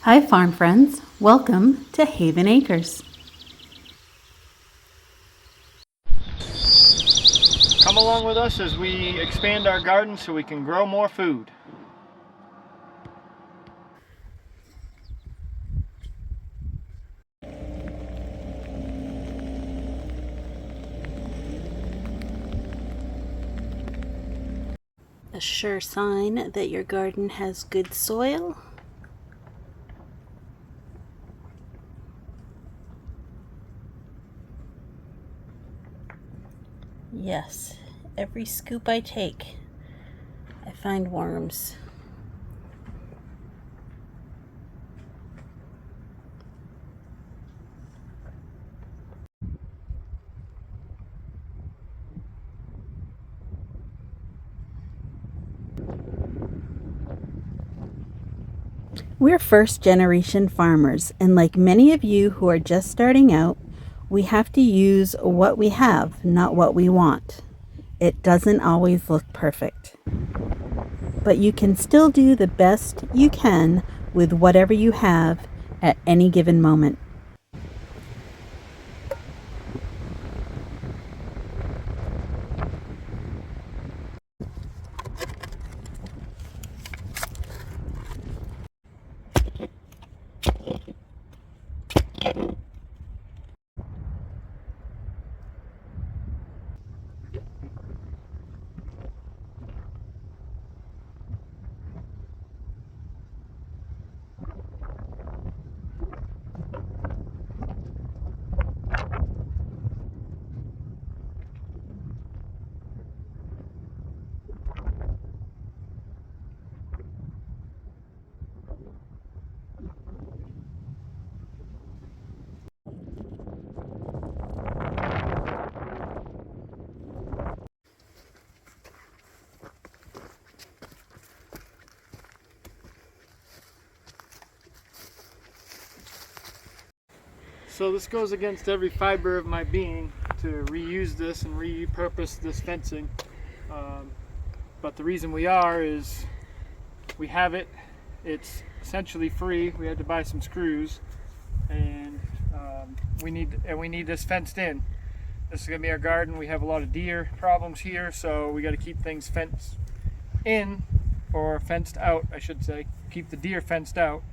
Hi farm friends, welcome to Haven Acres. Come along with us as we expand our garden so we can grow more food. A sure sign that your garden has good soil. Yes, every scoop I take, I find worms. We're first generation farmers, and like many of you who are just starting out, we have to use what we have, not what we want. It doesn't always look perfect, but you can still do the best you can with whatever you have at any given moment. So this goes against every fiber of my being to reuse this and repurpose this fencing. But the reason we are is we have it. It's essentially free. We had to buy some screws, and we need this fenced in. This is gonna be our garden. We have a lot of deer problems here, so we got to keep things fenced in, or fenced out, I should say. Keep the deer fenced out.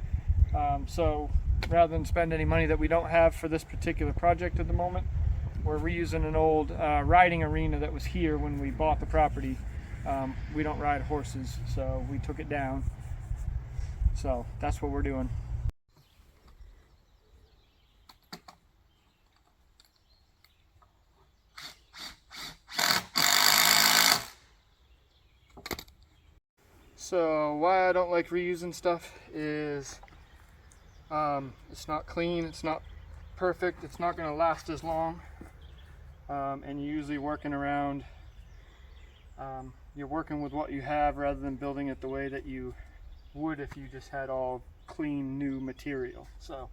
So rather than spend any money that we don't have for this particular project at the moment, we're reusing an old riding arena that was here when we bought the property. We don't ride horses, so we took it down. So that's what we're doing. So why I don't like reusing stuff is it's not clean, it's not perfect, it's not going to last as long, and you're usually working around, you're working with what you have rather than building it the way that you would if you just had all clean new material. So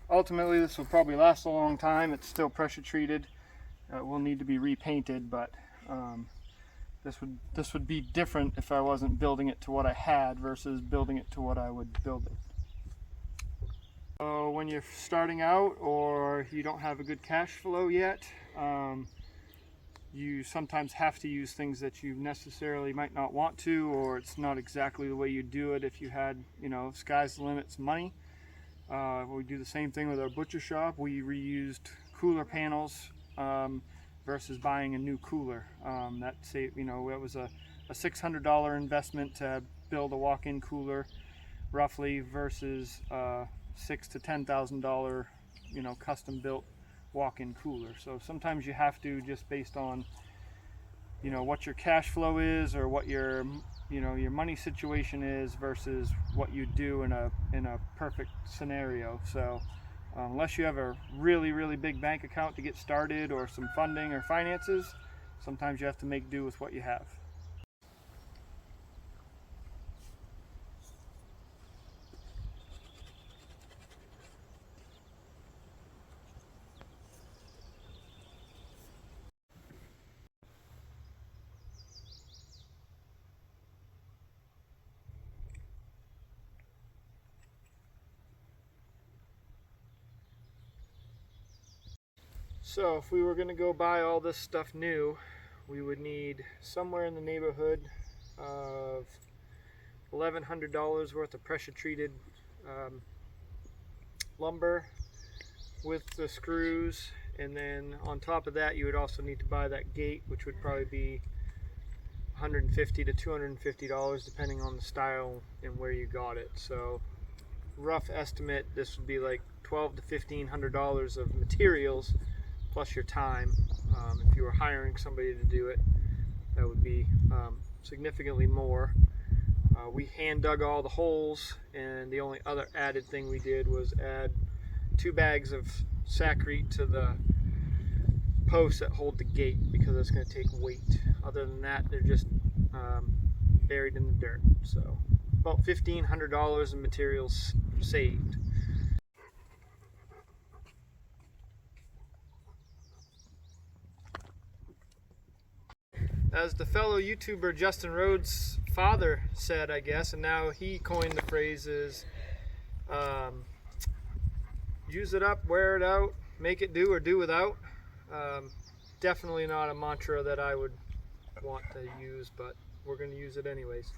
ultimately this will probably last a long time. It's still pressure treated. It will need to be repainted, but this would be different if I wasn't building it to what I had versus building it to what I would build it. So when you're starting out or you don't have a good cash flow yet, you sometimes have to use things that you necessarily might not want to, or it's not exactly the way you do it if you had, sky's the limit money. We do the same thing with our butcher shop. We reused cooler panels versus buying a new cooler. That was a $600 investment to build a walk-in cooler, roughly, versus $6,000 to $10,000, custom-built walk-in cooler. So sometimes you have to, just based on, what your cash flow is or what your money situation is versus what you do in a perfect scenario. So unless you have a really big bank account to get started, or some funding or finances, sometimes you have to make do with what you have. So if we were going to go buy all this stuff new, we would need somewhere in the neighborhood of $1,100 worth of pressure treated lumber with the screws, and then on top of that you would also need to buy that gate, which would probably be $150 to $250 depending on the style and where you got it. So rough estimate, this would be like $1,200 to $1,500 of materials plus your time. If you were hiring somebody to do it, that would be significantly more. We hand dug all the holes, and the only other added thing we did was add 2 bags of sacrete to the posts that hold the gate, because that's going to take weight. Other than that, they're just buried in the dirt. So about $1,500 in materials saved. As the fellow YouTuber Justin Rhodes' father said, I guess, and now he coined the phrases, use it up, wear it out, make it do or do without. Definitely not a mantra that I would want to use, but we're going to use it anyways.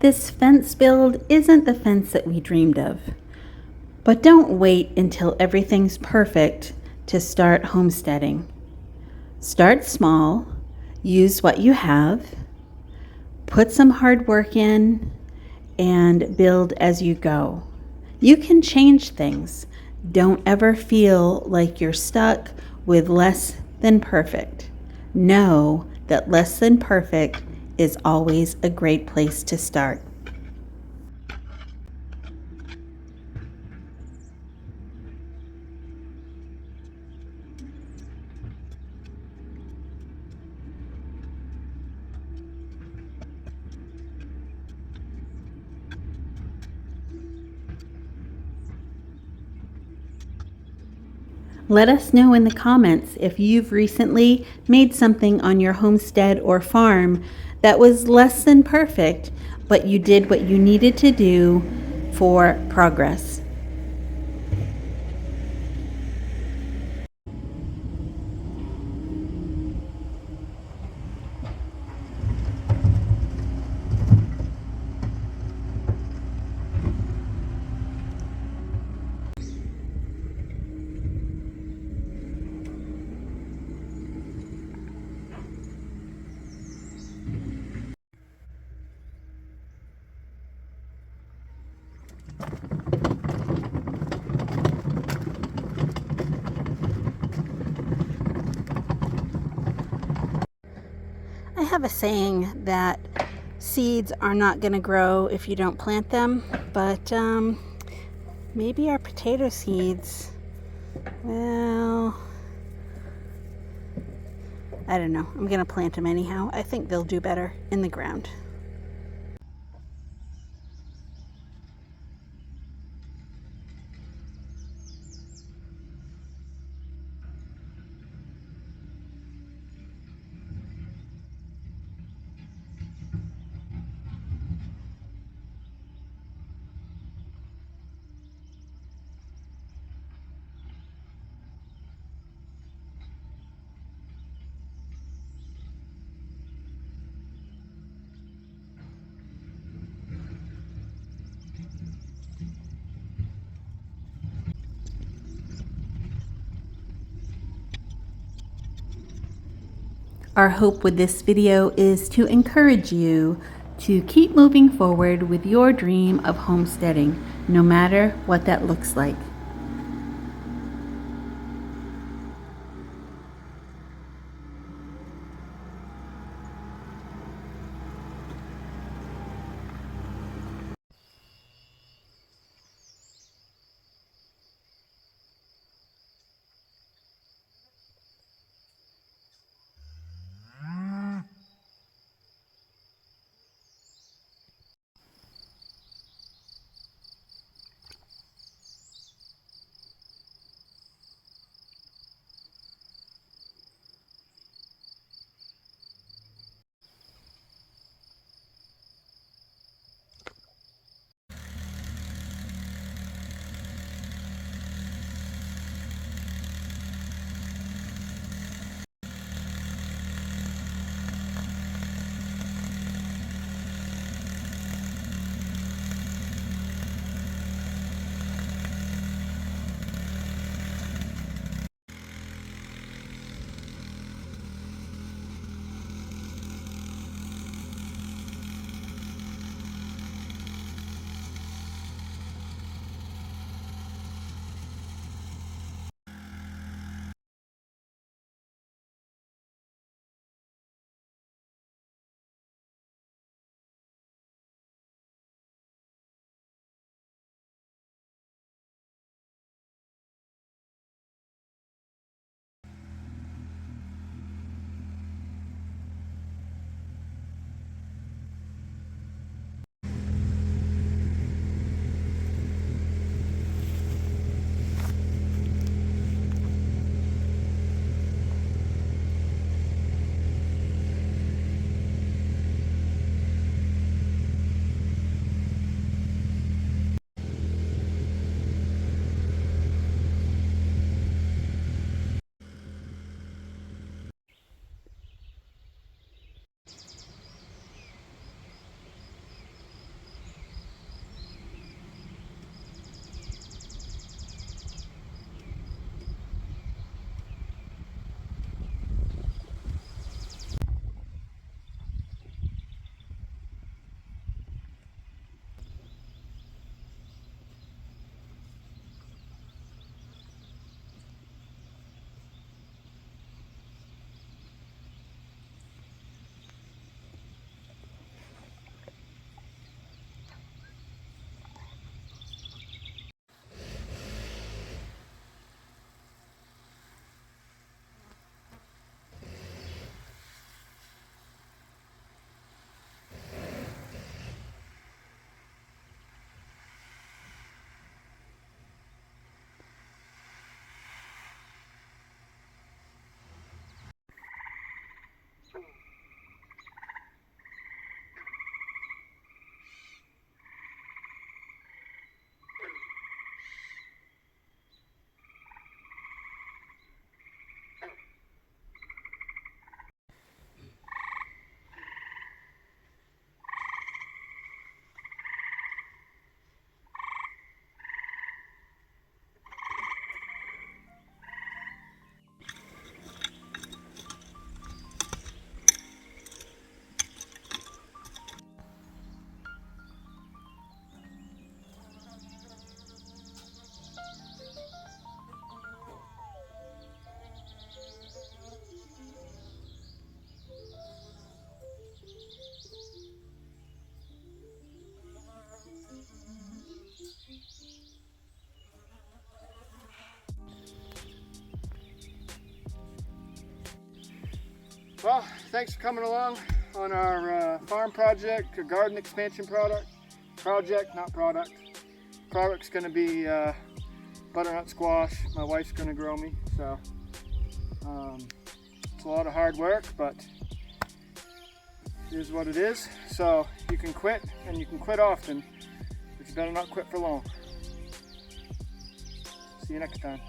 This fence build isn't the fence that we dreamed of. But don't wait until everything's perfect to start homesteading. Start small, use what you have, put some hard work in, and build as you go. You can change things. Don't ever feel like you're stuck with less than perfect. Know that less than perfect is always a great place to start. Let us know in the comments if you've recently made something on your homestead or farm that was less than perfect, but you did what you needed to do for progress. I have a saying that seeds are not going to grow if you don't plant them, but maybe our potato seeds, well, I don't know. I'm going to plant them anyhow. I think they'll do better in the ground. Our hope with this video is to encourage you to keep moving forward with your dream of homesteading, no matter what that looks like. Well, thanks for coming along on our farm project, a garden expansion project, not product. Product's going to be butternut squash. My wife's going to grow me, so it's a lot of hard work, but it is what it is. So you can quit, and you can quit often, but you better not quit for long. See you next time.